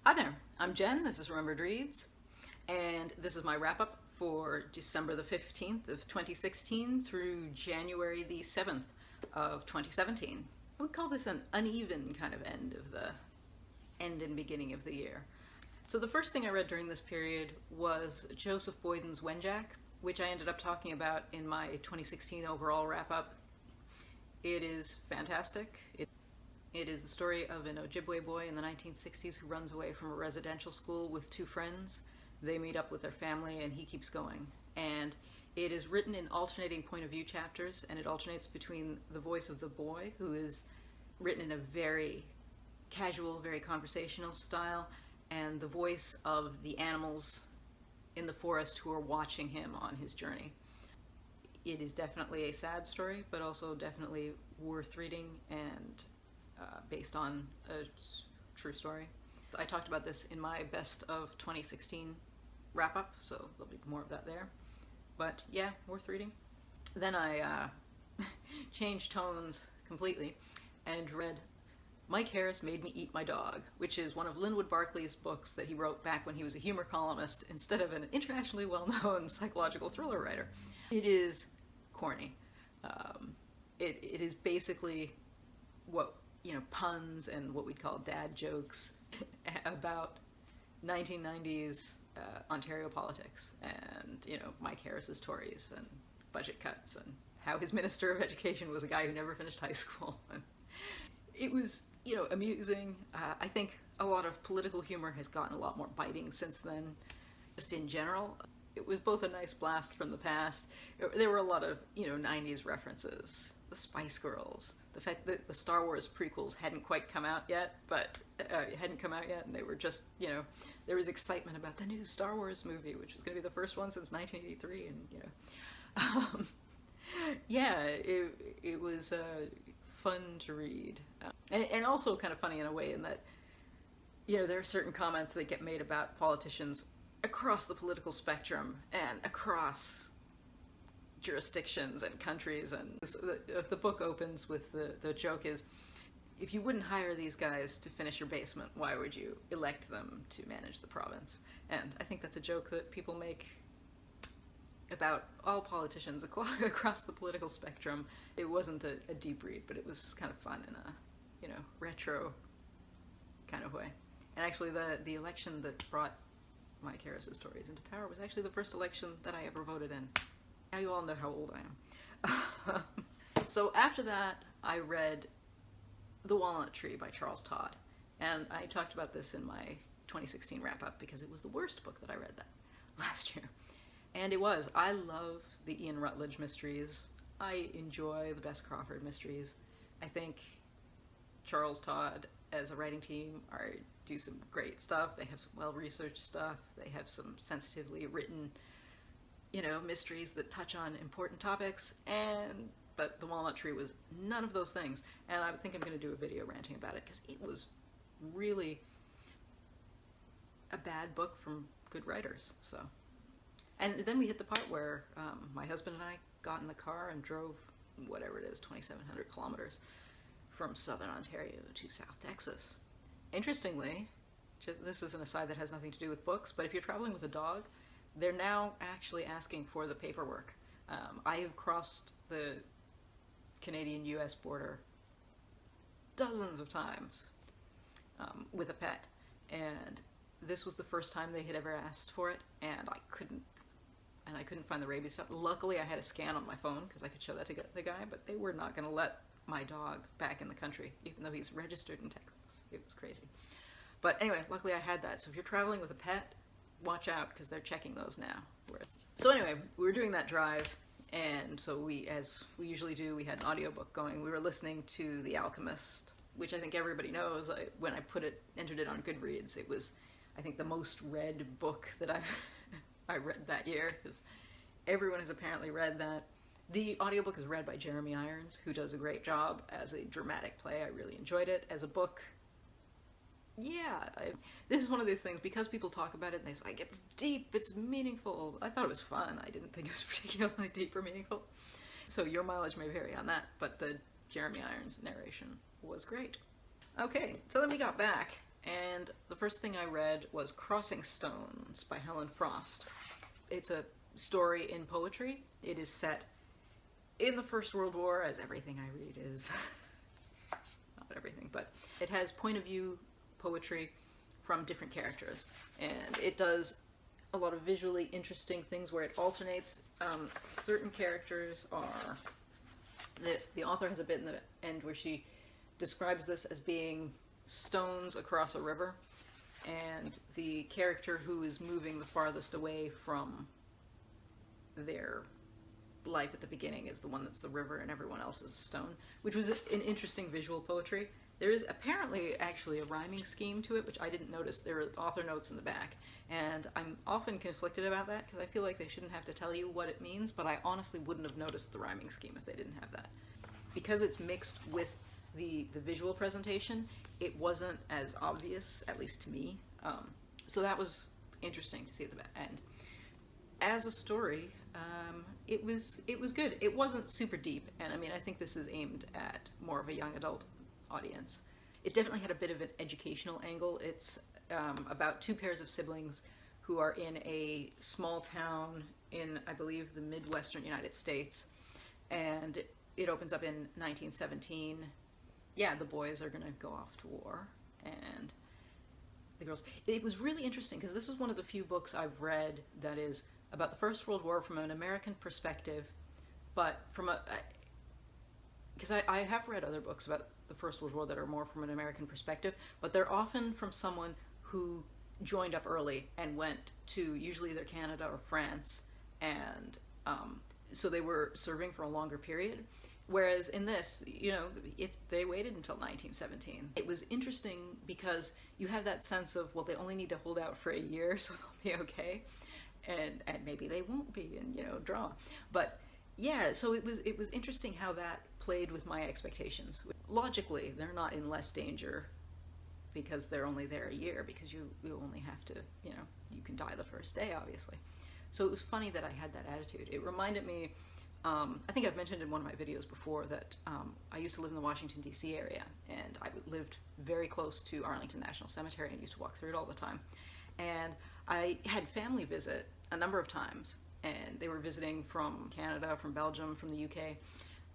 Hi there, I'm Jen, this is Remembered Reads, and this is my wrap-up for December the 15th of 2016 through January the 7th of 2017. I would call this an uneven kind of end and beginning of the year. So the first thing I read during this period was Joseph Boyden's Wenjack, which I ended up talking about in my 2016 overall wrap-up. It is fantastic. It is the story of an Ojibwe boy in the 1960s who runs away from a residential school with two friends. They meet up with their family and he keeps going. And it is written in alternating point of view chapters, and it alternates between the voice of the boy, who is written in a very casual, very conversational style, and the voice of the animals in the forest who are watching him on his journey. It is definitely a sad story, but also definitely worth reading and based on a true story. I talked about this in my best of 2016 wrap-up, so there'll be more of that there. But yeah, worth reading. Then I changed tones completely and read Mike Harris Made Me Eat My Dog, which is one of Lindwood Barclay's books that he wrote back when he was a humor columnist instead of an internationally well-known psychological thriller writer. It is corny. It is basically what, puns and what we'd call dad jokes about 1990s Ontario politics and, Mike Harris's Tories and budget cuts and how his Minister of Education was a guy who never finished high school. And it was, amusing. I think a lot of political humor has gotten a lot more biting since then, just in general. It was both a nice blast from the past. There were a lot of, 90s references. The Spice Girls. The fact that the Star Wars prequels hadn't quite come out yet, and they were just, there was excitement about the new Star Wars movie, which was going to be the first one since 1983, and, yeah, it was fun to read. And also kind of funny in a way in that, there are certain comments that get made about politicians across the political spectrum and across jurisdictions and countries, and the book opens with the joke is, if you wouldn't hire these guys to finish your basement, why would you elect them to manage the province? And I think that's a joke that people make about all politicians across the political spectrum. It wasn't a deep read, but it was kind of fun in a retro kind of way. And actually the election that brought Mike Harris's Tories into power was actually the first election that I ever voted in. Now you all know how old I am. So after that, I read The Walnut Tree by Charles Todd. And I talked about this in my 2016 wrap-up because it was the worst book that I read that last year. And it was. I love the Ian Rutledge mysteries. I enjoy the Bess Crawford mysteries. I think Charles Todd as a writing team do some great stuff. They have some well-researched stuff. They have some sensitively written mysteries that touch on important topics, but The Walnut Tree was none of those things, and I think I'm going to do a video ranting about it because it was really a bad book from good writers. So, and then we hit the part where my husband and I got in the car and drove whatever it is, 2,700 kilometers from southern Ontario to South Texas. Interestingly, this is an aside that has nothing to do with books, but if you're traveling with a dog, they're now actually asking for the paperwork. I have crossed the Canadian-US border dozens of times with a pet, and this was the first time they had ever asked for it, and I couldn't find the rabies stuff. Luckily, I had a scan on my phone because I could show that to the guy, but they were not going to let my dog back in the country, even though he's registered in Texas. It was crazy. But anyway, luckily I had that. So if you're traveling with a pet, watch out because they're checking those now. So anyway, we were doing that drive, and so as we usually do, we had an audiobook going. We were listening to The Alchemist, which I think everybody knows. When I entered it on Goodreads, it was, I think, the most read book that I read that year, because everyone has apparently read that. The audiobook is read by Jeremy Irons, who does a great job as a dramatic play. I really enjoyed it. As a book, yeah, this is one of these things, because people talk about it and they say, like, it's deep, it's meaningful. I thought it was fun. I didn't think it was particularly deep or meaningful. So your mileage may vary on that, but the Jeremy Irons narration was great. Okay, so then we got back and the first thing I read was Crossing Stones by Helen Frost. It's a story in poetry. It is set in the First World War, as everything I read is. Not everything, but it has point of view poetry from different characters, and it does a lot of visually interesting things where it alternates. Certain characters are... The author has a bit in the end where she describes this as being stones across a river, and the character who is moving the farthest away from their life at the beginning is the one that's the river, and everyone else is a stone, which was an interesting visual poetry. There is apparently actually a rhyming scheme to it, which I didn't notice. There are author notes in the back, and I'm often conflicted about that because I feel like they shouldn't have to tell you what it means, but I honestly wouldn't have noticed the rhyming scheme if they didn't have that. Because it's mixed with the visual presentation, it wasn't as obvious, at least to me. So that was interesting to see at the end. As a story, it was good. It wasn't super deep, and I mean, I think this is aimed at more of a young adult audience. It definitely had a bit of an educational angle. It's about two pairs of siblings who are in a small town in, I believe, the Midwestern United States, and it opens up in 1917. Yeah, the boys are going to go off to war, and the girls... It was really interesting, because this is one of the few books I've read that is about the First World War from an American perspective, but from a... Because I have read other books about the First World War that are more from an American perspective, but they're often from someone who joined up early and went to usually either Canada or France, and so they were serving for a longer period. Whereas in this, you know, they waited until 1917. It was interesting because you have that sense of, well, they only need to hold out for a year, so they'll be okay, and maybe they won't be, and, you know, draw. But yeah, so it was interesting how that played with my expectations. Logically, they're not in less danger because they're only there a year, because you only have to, you know, you can die the first day, obviously. So it was funny that I had that attitude. It reminded me, I think I've mentioned in one of my videos before that I used to live in the Washington, D.C. area, and I lived very close to Arlington National Cemetery and used to walk through it all the time. And I had family visit a number of times, and they were visiting from Canada, from Belgium, from the UK,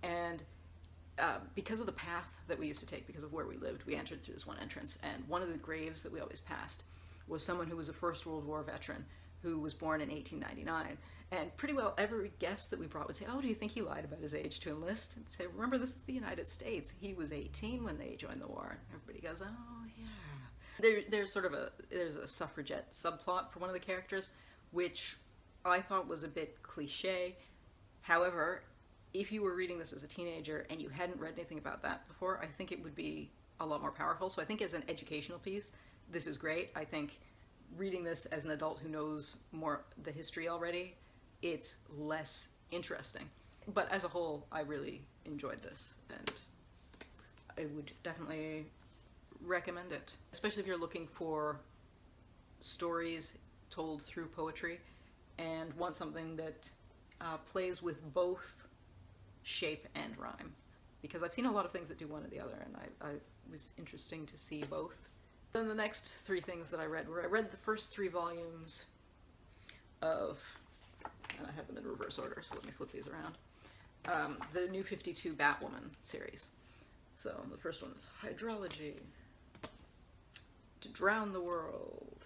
and because of the path that we used to take, because of where we lived, we entered through this one entrance, and one of the graves that we always passed was someone who was a First World War veteran who was born in 1899. And pretty well every guest that we brought would say, oh, do you think he lied about his age to enlist? And say, remember, this is the United States. He was 18 when they joined the war. And everybody goes, oh, yeah. There's a suffragette subplot for one of the characters, which I thought was a bit cliche. However, if you were reading this as a teenager and you hadn't read anything about that before, I think it would be a lot more powerful. So I think as an educational piece, this is great. I think reading this as an adult who knows more the history already, it's less interesting. But as a whole, I really enjoyed this, and I would definitely recommend it, especially if you're looking for stories told through poetry and want something that plays with both shape and rhyme, because I've seen a lot of things that do one or the other, and I was interesting to see both. Then the next three things that I read were, I read the first 3 volumes of, and I have them in reverse order, so let me flip these around, the New 52 Batwoman series. So the first one is Hydrology, To Drown the World,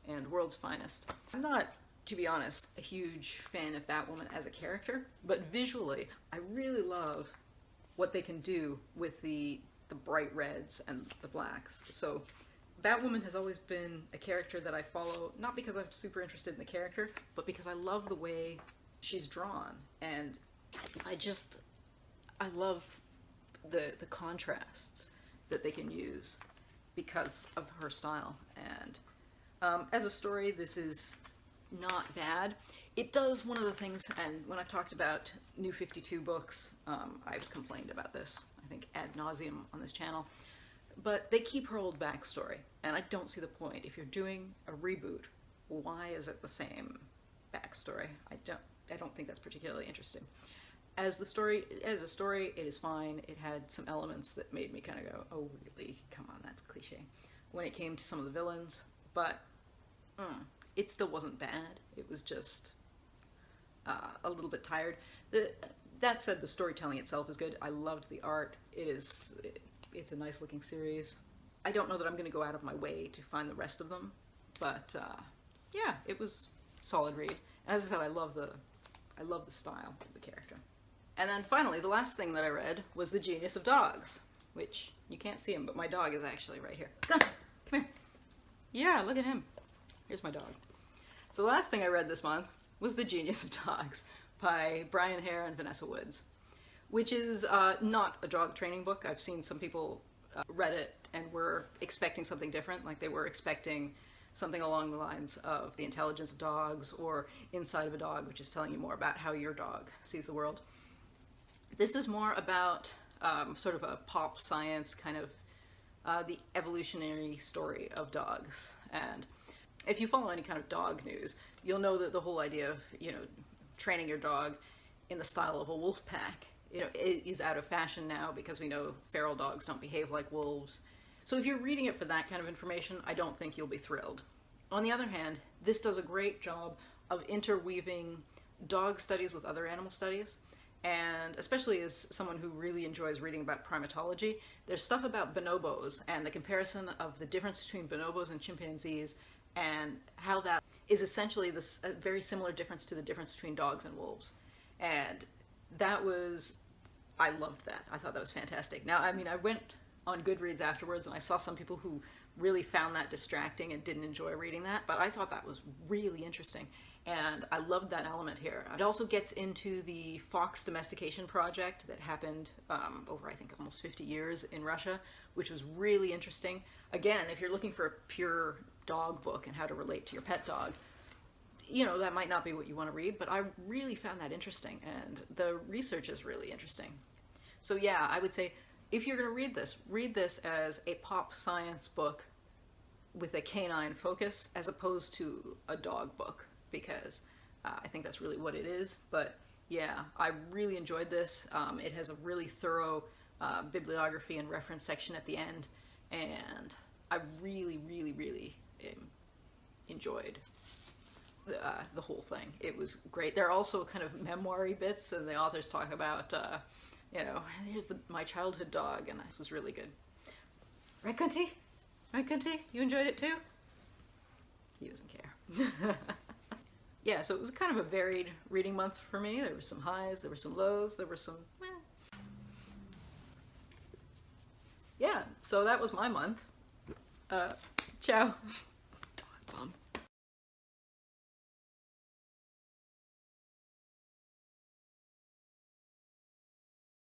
and World's Finest. I'm not, to be honest, a huge fan of Batwoman as a character, but visually, I really love what they can do with the bright reds and the blacks. So Batwoman has always been a character that I follow, not because I'm super interested in the character, but because I love the way she's drawn, and I love the contrasts that they can use because of her style. And as a story, this is not bad. It does one of the things, and when I've talked about New 52 books, I've complained about this, I think, ad nauseum on this channel, but they keep her old backstory, and I don't see the point. If you're doing a reboot, why is it the same backstory? I don't think that's particularly interesting. As a story, it is fine. It had some elements that made me kind of go, oh, really? Come on, that's cliche. when it came to some of the villains, but it still wasn't bad. It was just a little bit tired. That said, the storytelling itself is good. I loved the art. It's a nice looking series. I don't know that I'm going to go out of my way to find the rest of them, but yeah, it was a solid read. As I said, I love the style of the character. And then finally, the last thing that I read was The Genius of Dogs, which you can't see him, but my dog is actually right here. Come here. Yeah, look at him. Here's my dog. So the last thing I read this month was The Genius of Dogs by Brian Hare and Vanessa Woods, which is not a dog training book. I've seen some people read it and were expecting something different, like they were expecting something along the lines of The Intelligence of Dogs or Inside of a Dog, which is telling you more about how your dog sees the world. This is more about sort of a pop science kind of the evolutionary story of dogs. And if you follow any kind of dog news, you'll know that the whole idea of, training your dog in the style of a wolf pack, is out of fashion now because we know feral dogs don't behave like wolves. So if you're reading it for that kind of information, I don't think you'll be thrilled. On the other hand, this does a great job of interweaving dog studies with other animal studies. And especially as someone who really enjoys reading about primatology, there's stuff about bonobos and the comparison of the difference between bonobos and chimpanzees and how that is essentially a very similar difference to the difference between dogs and wolves. And I loved that. I thought that was fantastic. Now, I went on Goodreads afterwards and I saw some people who really found that distracting and didn't enjoy reading that, but I thought that was really interesting. And I loved that element here. It also gets into the fox domestication project that happened over, I think, almost 50 years in Russia, which was really interesting. Again, if you're looking for a pure dog book and how to relate to your pet dog, that might not be what you want to read, but I really found that interesting, and the research is really interesting. So yeah, I would say if you're going to read this as a pop science book with a canine focus as opposed to a dog book, because I think that's really what it is. But yeah, I really enjoyed this. It has a really thorough bibliography and reference section at the end, and I really, really, really enjoyed the whole thing. It was great. There are also kind of memoir-y bits, and the authors talk about, here's my childhood dog, and this was really good. Right, Kunti? Right, Kunti? You enjoyed it too? He doesn't care. Yeah, so it was kind of a varied reading month for me. There were some highs, there were some lows, there were some... Yeah, so that was my month. Ciao.